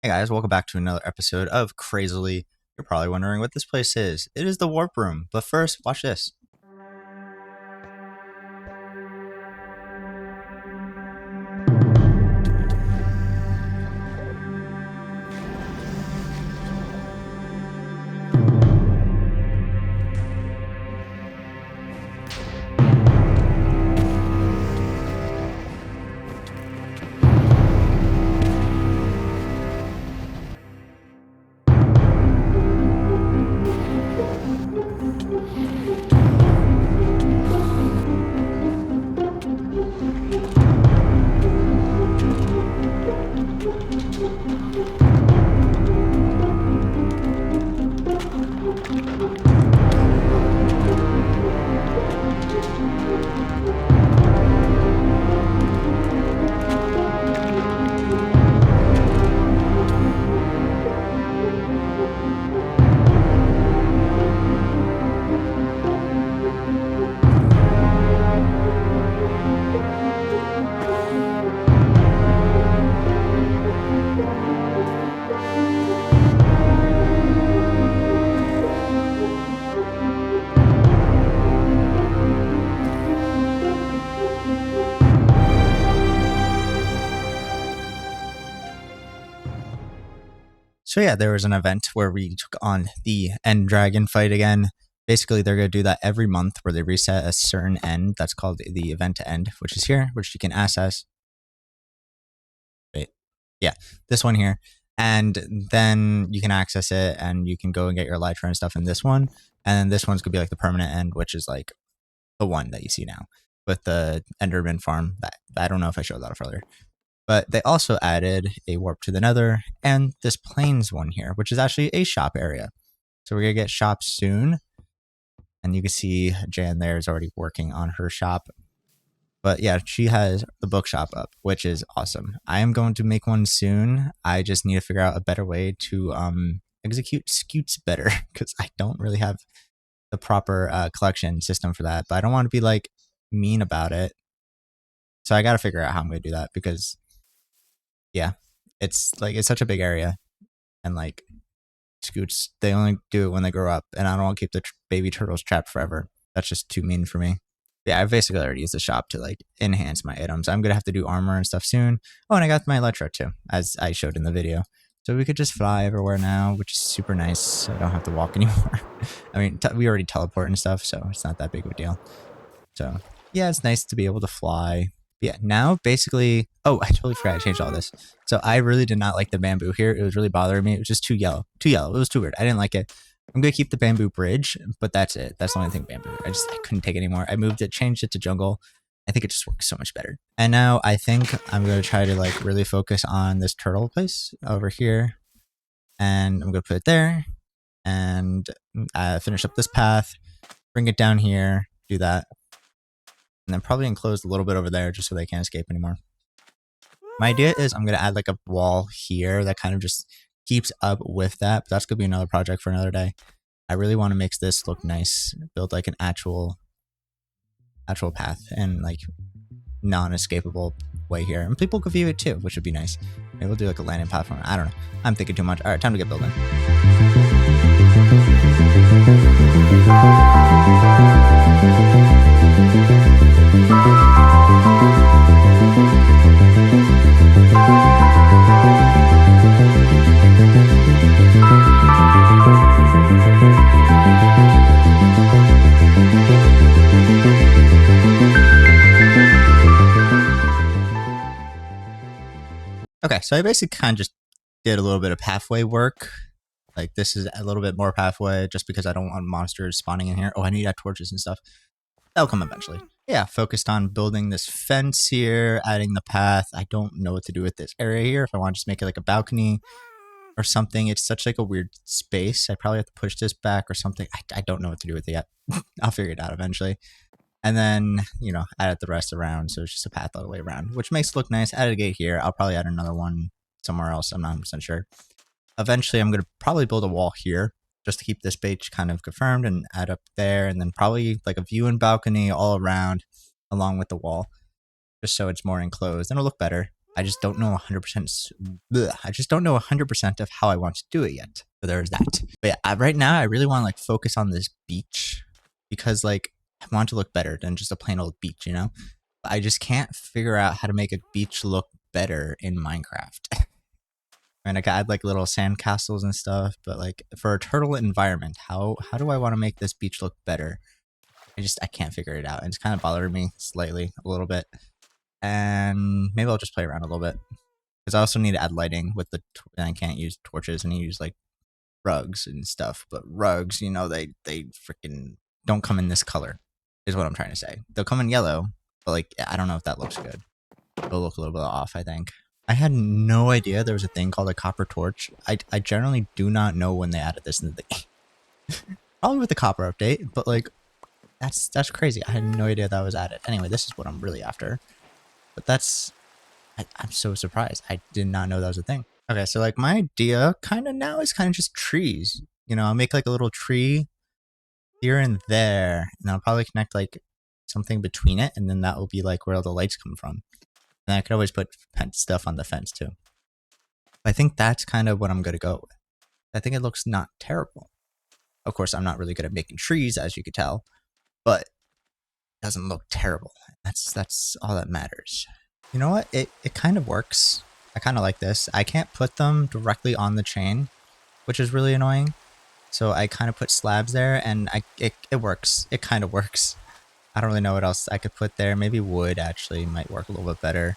Hey guys, welcome back to another episode of Crazily. You're probably wondering what this place is. It is the Warp Room, but first, watch this. So yeah, there was an event where we took on the End Dragon fight again. Basically, they're going to do that every month where they reset a certain end. That's called the event end, which is here, which you can access. Wait, yeah, this one here. And then you can access it and you can go and get your Elytra and stuff in this one. And then this one's going to be like the permanent end, which is like the one that you see now with the Enderman farm. That I don't know if I showed that off earlier. But they also added a warp to the nether and this plains one here, which is actually a shop area. So we're going to get shops soon. And you can see Jan there is already working on her shop. But yeah, she has the bookshop up, which is awesome. I am going to make one soon. I just need to figure out a better way to execute scutes better because I don't really have the proper collection system for that. But I don't want to be like mean about it. So I got to figure out how I'm going to do that because yeah, it's such a big area, and like scoots, they only do it when they grow up, and I don't want to keep the baby turtles trapped forever. That's just too mean for me. Yeah, I've basically already used the shop to like enhance my items. I'm gonna have to do armor and stuff soon. Oh, and I got my Elytra too, as I showed in the video. So we could just fly everywhere now, which is super nice. So I don't have to walk anymore. I mean, we already teleport and stuff, so it's not that big of a deal. So yeah, it's nice to be able to fly. Yeah, now basically, oh, I totally forgot I changed all this. So I really did not like the bamboo here. It was really bothering me. It was just too yellow. Too yellow. It was too weird. I didn't like it. I'm going to keep the bamboo bridge, but that's it. That's the only thing bamboo. I couldn't take it anymore. I moved it, changed it to jungle. I think it just works so much better. And now I think I'm going to try to like really focus on this turtle place over here. And I'm going to put it there and finish up this path, bring it down here, do that. And then probably enclose a little bit over there just so they can't escape anymore. My idea is I'm going to add like a wall here that kind of just keeps up with that. But that's going to be another project for another day. I really want to make this look nice. Build like an actual path and like non-escapable way here. And people could view it too, which would be nice. Maybe we'll do like a landing platform. I don't know. I'm thinking too much. All right, time to get building. Okay, so I basically kind of just did a little bit of pathway work. Like this is a little bit more pathway just because I don't want monsters spawning in here. Oh, I need torches and stuff. That'll come eventually. Yeah, focused on building this fence here, adding the path. I don't know what to do with this area here. If I want to just make it like a balcony or something. It's such like a weird space. I probably have to push this back or something. I don't know what to do with it yet. I'll figure it out eventually. And then, you know, add the rest around. So it's just a path all the way around, which makes it look nice. Add a gate here. I'll probably add another one somewhere else. I'm not 100% sure. Eventually, I'm going to probably build a wall here just to keep this page kind of confirmed and add up there. And then probably like a view and balcony all around along with the wall, just so it's more enclosed and it'll look better. I just don't know 100%. I just don't know 100% of how I want to do it yet. So there's that. But yeah, right now I really want to like focus on this beach because like I want it to look better than just a plain old beach, you know? But I just can't figure out how to make a beach look better in Minecraft. And I could add like little sand castles and stuff, but like for a turtle environment, how do I want to make this beach look better? I can't figure it out. And it's kind of bothering me slightly a little bit. And maybe I'll just play around a little bit. Because I also need to add lighting with the, and I can't use torches, and I use like rugs and stuff. But rugs, you know, they freaking don't come in this color, is what I'm trying to say. They'll come in yellow, but like, I don't know if that looks good. It'll look a little bit off, I think. I had no idea there was a thing called a copper torch. I generally do not know when they added this in the game. Probably with the copper update, but like, that's crazy. I had no idea that was added. Anyway, this is what I'm really after. But that's... I'm so surprised. I did not know that was a thing. Okay, so like my idea kind of now is kind of just trees. You know, I'll make like a little tree here and there, and I'll probably connect like something between it, and then that will be like where all the lights come from. And I could always put stuff on the fence too. I think that's kind of what I'm going to go with. I think it looks not terrible. Of course, I'm not really good at making trees, as you could tell, but it doesn't look terrible. That's all that matters. You know what? It kind of works. I kind of like this. I can't put them directly on the chain, which is really annoying. So I kind of put slabs there, and it works. It kind of works. I don't really know what else I could put there. Maybe wood actually might work a little bit better.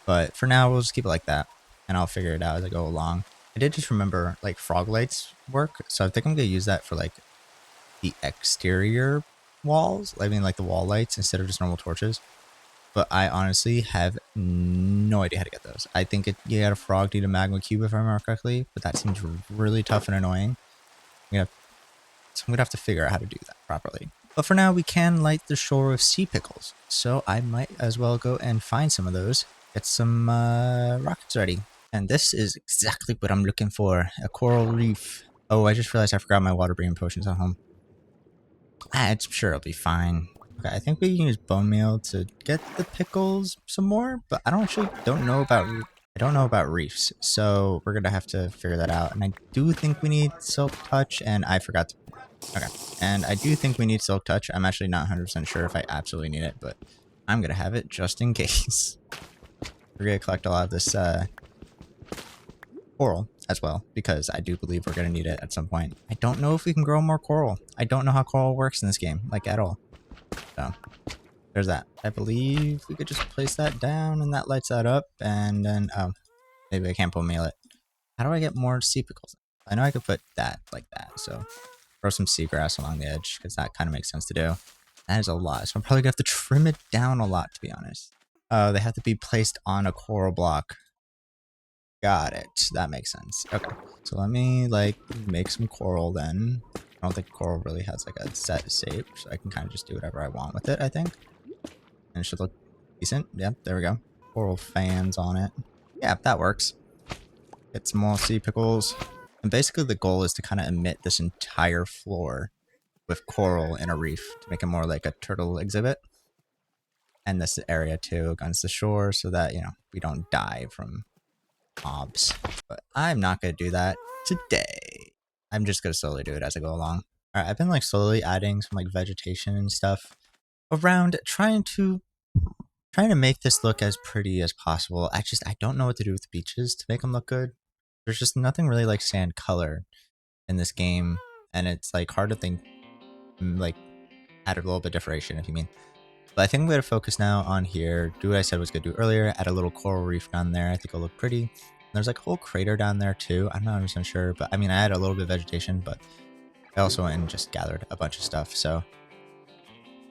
But for now, we'll just keep it like that, and I'll figure it out as I go along. I did just remember, like, frog lights work, so I think I'm going to use that for, like, the exterior walls. I mean, like, the wall lights instead of just normal torches. But I honestly have no idea how to get those. I think you got a frog need a magma cube, if I remember correctly, but that seems really tough and annoying. So I'm going to have to figure out how to do that properly. But for now, we can light the shore with sea pickles, so I might as well go and find some of those. Get some rockets ready. And this is exactly what I'm looking for. A coral reef. Oh, I just realized I forgot my water breathing potions at home. I'm sure it'll be fine. Okay, I think we can use bone meal to get the pickles some more, but I don't know about reefs, so we're gonna have to figure that out. And I do think we need silk touch, and I forgot to... Okay, and I do think we need silk touch. I'm actually not 100% sure if I absolutely need it, but I'm gonna have it just in case. We're gonna collect a lot of this coral as well, because I do believe we're gonna need it at some point. I don't know if we can grow more coral. I don't know how coral works in this game, like at all. So there's that. I believe we could just place that down, and that lights that up, and then maybe I can't meal it. How do I get more sea pickles? I know I could put that like that, so throw some seagrass along the edge, because that kind of makes sense to do. That is a lot, so I'm probably gonna have to trim it down a lot, to be honest. They have to be placed on a coral block. Got it. That makes sense. Okay, so let me like make some coral then. I don't think coral really has like a set shape, so I can kind of just do whatever I want with it, I think. And it should look decent. Yep, there we go. Coral fans on it. Yeah, that works. Get some more sea pickles. And basically the goal is to kind of emit this entire floor with coral in a reef to make it more like a turtle exhibit. And this area too against the shore so that, you know, we don't die from mobs. But I'm not going to do that today. I'm just going to slowly do it as I go along. Alright, I've been like slowly adding some like vegetation and stuff around, trying to make this look as pretty as possible. I don't know what to do with the beaches to make them look good. There's just nothing really like sand color in this game, and it's like hard to think like add a little bit of differentiation, if you mean. But I think I'm going to focus now on here, do what I said I was going to do earlier, add a little coral reef down there. I think it'll look pretty. There's like a whole crater down there too. I'm not 100% sure, but I mean, I had a little bit of vegetation, but I also went and just gathered a bunch of stuff. So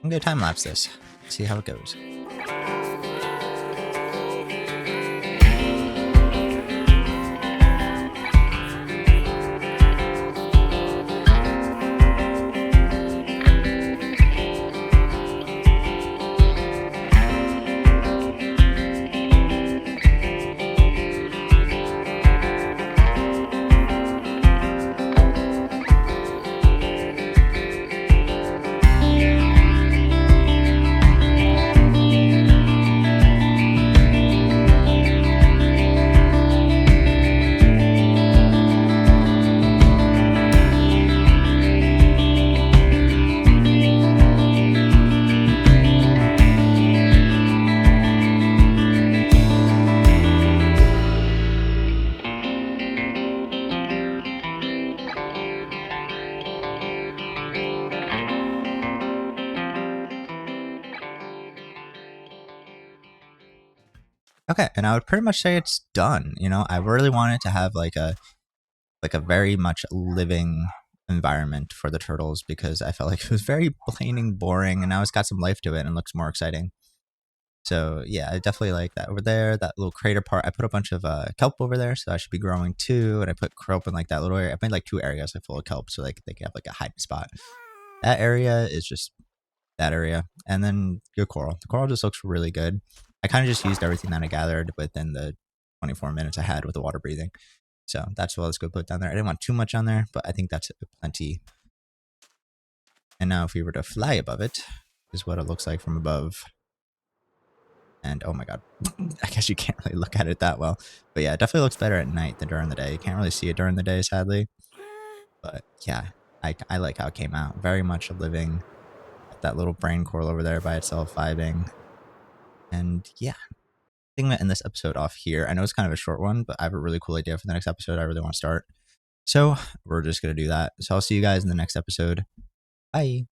I'm going to time lapse this, see how it goes. Okay, and I would pretty much say it's done. You know, I really wanted to have like a very much living environment for the turtles because I felt like it was very plain and boring, and now it's got some life to it and looks more exciting. So yeah, I definitely like that over there. That little crater part, I put a bunch of kelp over there, so that should be growing too. And I put kelp in like that little area. I made like two areas like full of kelp, so like they can have like a hiding spot. That area is just that area, and then your coral. The coral just looks really good. I kind of just used everything that I gathered within the 24 minutes I had with the water breathing. So that's what I was going to put down there. I didn't want too much on there, but I think that's plenty. And now if we were to fly above it, is what it looks like from above. And oh my god, I guess you can't really look at it that well. But yeah, it definitely looks better at night than during the day. You can't really see it during the day, sadly. But yeah, I like how it came out. Very much a living, that little brain coral over there by itself vibing. And yeah, I think I'm going to end this episode off here. I know it's kind of a short one, but I have a really cool idea for the next episode I really want to start. So we're just going to do that. So I'll see you guys in the next episode. Bye.